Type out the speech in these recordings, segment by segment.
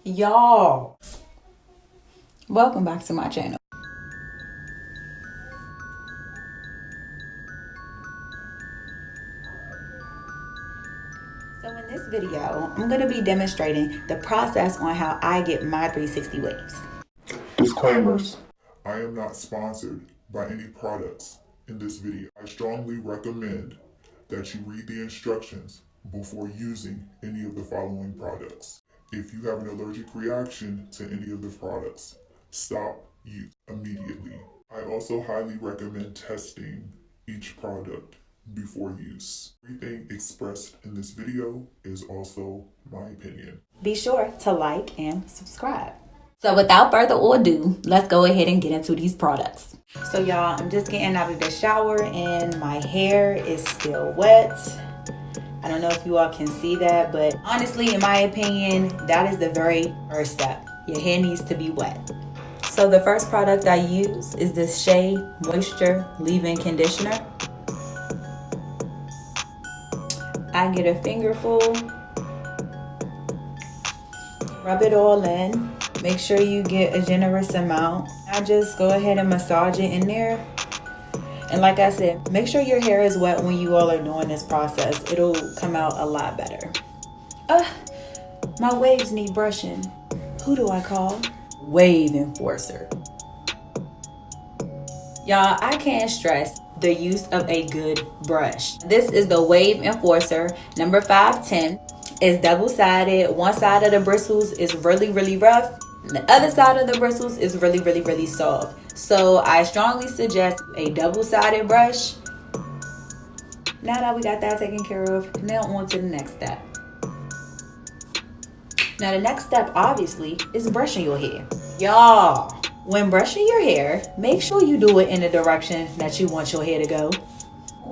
Y'all, welcome back to my channel. So in this video, I'm going to be demonstrating the process on how I get my 360 waves. Disclaimers. I am not sponsored by any products in this video. I strongly recommend that you read the instructions before using any of the following products. If you have an allergic reaction to any of the products, stop use immediately. I also highly recommend testing each product before use. Everything expressed in this video is also my opinion. Be sure to like and subscribe. So without further ado, let's go ahead and get into these products. So y'all, I'm just getting out of the shower and my hair is still wet. I don't know if you all can see that, but honestly, in my opinion, that is the very first step. Your hair needs to be wet. So the first product I use is this Shea Moisture Leave-In Conditioner. I get a fingerful, rub it all in. Make sure you get a generous amount. I just go ahead and massage it in there. And like I said, make sure your hair is wet when you all are doing this process. It'll come out a lot better. My waves need brushing. Who do I call? Wave Enforcer. Y'all, I can't stress the use of a good brush. This is the Wave Enforcer number 510. It's double-sided. One side of the bristles is really, really rough. And the other side of the bristles is really, really, really soft. So I strongly suggest a double-sided brush. Now that we got that taken care of, now on to the next step. Now the next step, obviously, is brushing your hair. Y'all, when brushing your hair, make sure you do it in the direction that you want your hair to go.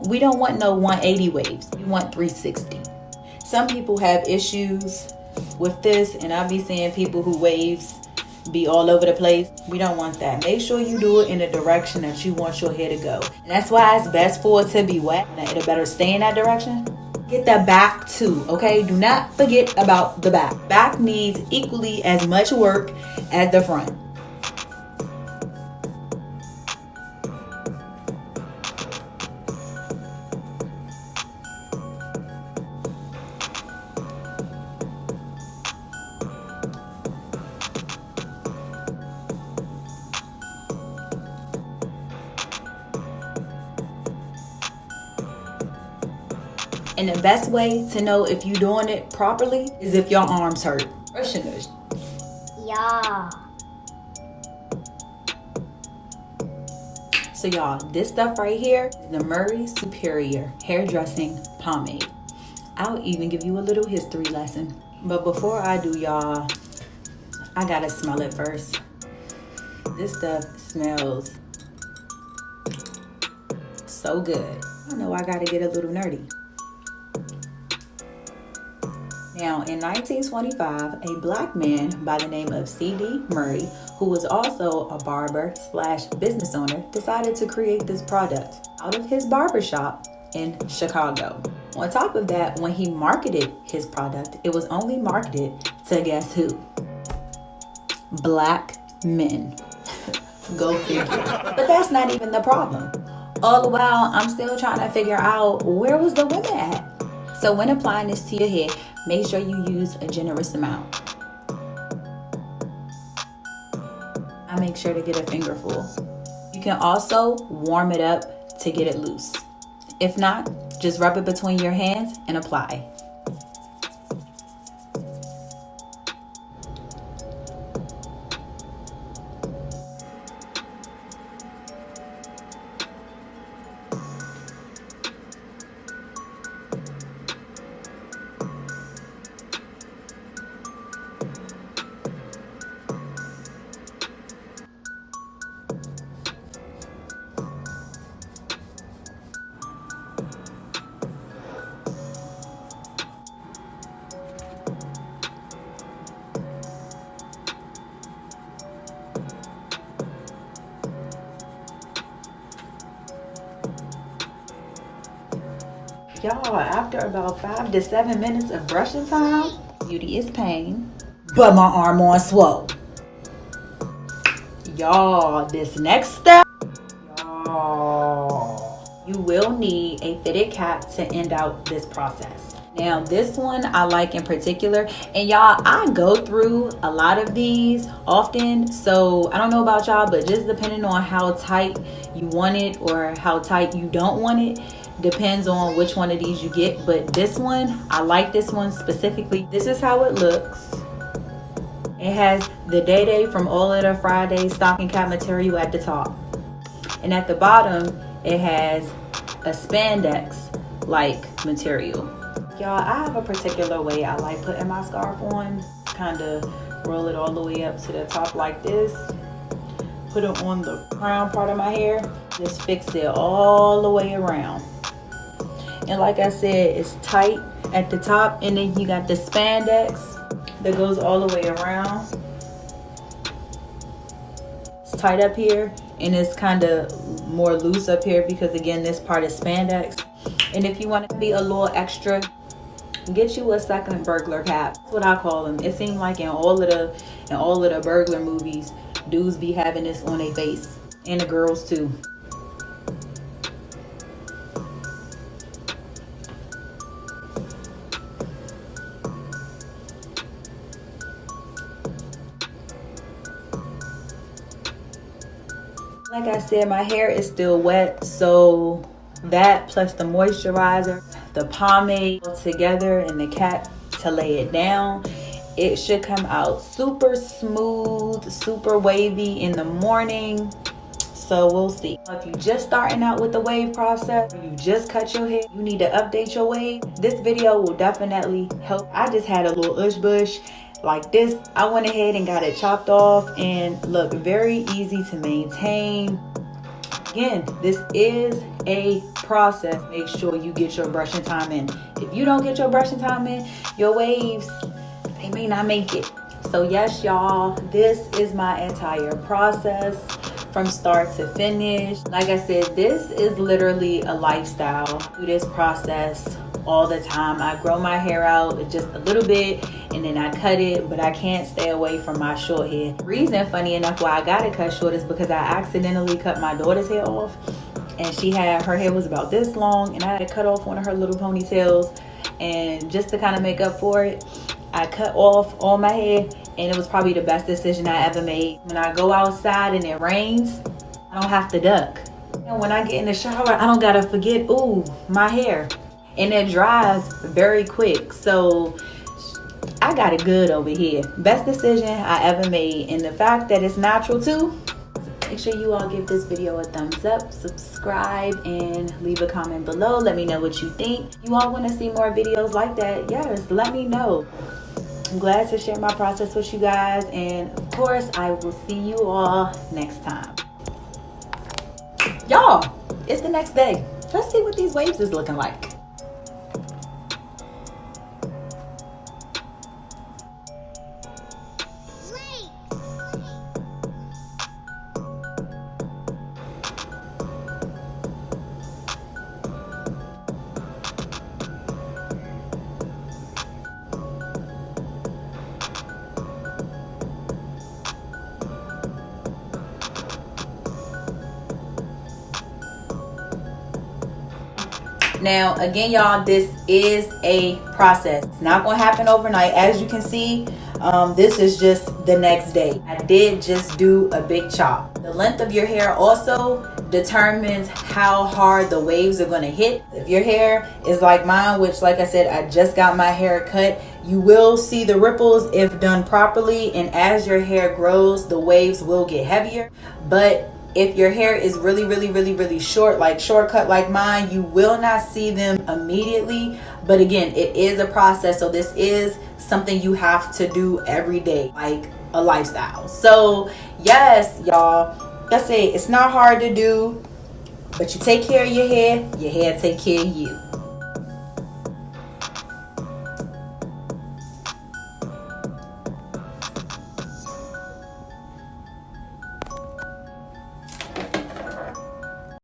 We don't want no 180 waves. We want 360. Some people have issues with this, and I'll be seeing people who waves be all over the place. We don't want that. Make sure you do it in the direction that you want your hair to go. And that's why it's best for it to be wet. It'll better stay in that direction. Get the back too, okay? Do not forget about the back. Back needs equally as much work as the front. And the best way to know if you're doing it properly is if your arms hurt. Brushing those. Yeah. So y'all, this stuff right here is the Murray Superior Hair Dressing Pomade. I'll even give you a little history lesson. But before I do, y'all, I gotta smell it first. This stuff smells so good. I know I gotta get a little nerdy. Now, in 1925, a black man by the name of C.D. Murray, who was also a barber / business owner, decided to create this product out of his barber shop in Chicago. On top of that, when he marketed his product, it was only marketed to guess who? Black men. Go figure. But that's not even the problem. All the while, I'm still trying to figure out where was the women at? So when applying this to your hair, make sure you use a generous amount. I make sure to get a fingerful. You can also warm it up to get it loose. If not, just rub it between your hands and apply. Y'all, after about 5 to 7 minutes of brushing time, beauty is pain, but my arm on swole. Y'all, this next step, y'all, you will need a fitted cap to end out this process. Now this one I like in particular, and y'all, I go through a lot of these often, so I don't know about y'all, but just depending on how tight you want it or how tight you don't want it depends on which one of these you get. But this one, I like this one specifically. This is how it looks. It has the Day from All of the Friday stocking cap material at the top, and at the bottom it has a spandex like material. Y'all, I have a particular way I like putting my scarf on. Kind of roll it all the way up to the top like this. Put it on the crown part of my hair. Just fix it all the way around. And like I said, it's tight at the top, and then you got the spandex that goes all the way around. It's tight up here, and it's kind of more loose up here because again, this part is spandex. And if you want to be a little extra, get you a second burglar cap. That's what I call them. It seems like in all of the burglar movies, dudes be having this on their face, and the girls too. Like I said, my hair is still wet, so that plus the moisturizer, the pomade together, and the cap to lay it down, it should come out super smooth, super wavy in the morning. So we'll see. If you're just starting out with the wave process, or you just cut your hair, you need to update your wave, this video will definitely help. I just had a little ush bush like this. I went ahead and got it chopped off, and look, very easy to maintain. Again, this is a process. Make sure you get your brushing time in. If you don't get your brushing time in, your waves, they may not make it. So yes, y'all, this is my entire process from start to finish. Like I said, this is literally a lifestyle. I do this process all the time. I grow my hair out just a little bit, and then I cut it, but I can't stay away from my short hair. Reason, funny enough, why I got it cut short is because I accidentally cut my daughter's hair off, and her hair was about this long, and I had to cut off one of her little ponytails, and just to kind of make up for it, I cut off all my hair, and it was probably the best decision I ever made. When I go outside and it rains, I don't have to duck. And when I get in the shower, I don't gotta forget, ooh, my hair. And it dries very quick. So I got it good over here. Best decision I ever made. And the fact that it's natural too, make sure you all give this video a thumbs up, subscribe, and leave a comment below. Let me know what you think. You all want to see more videos like that? Yes, let me know. I'm glad to share my process with you guys. And of course, I will see you all next time. Y'all, it's the next day. Let's see what these waves is looking like. Now, again, y'all, this is a process. It's not going to happen overnight. As you can see, this is just the next day. I did just do a big chop. The length of your hair also determines how hard the waves are going to hit. If your hair is like mine, which, like I said, I just got my hair cut, you will see the ripples if done properly. And as your hair grows, the waves will get heavier. But if your hair is really short, like shortcut like mine, you will not see them immediately. But again, it is a process. So this is something you have to do every day, like a lifestyle. So yes, y'all, that's it. It's not hard to do, but you take care of your hair take care of you.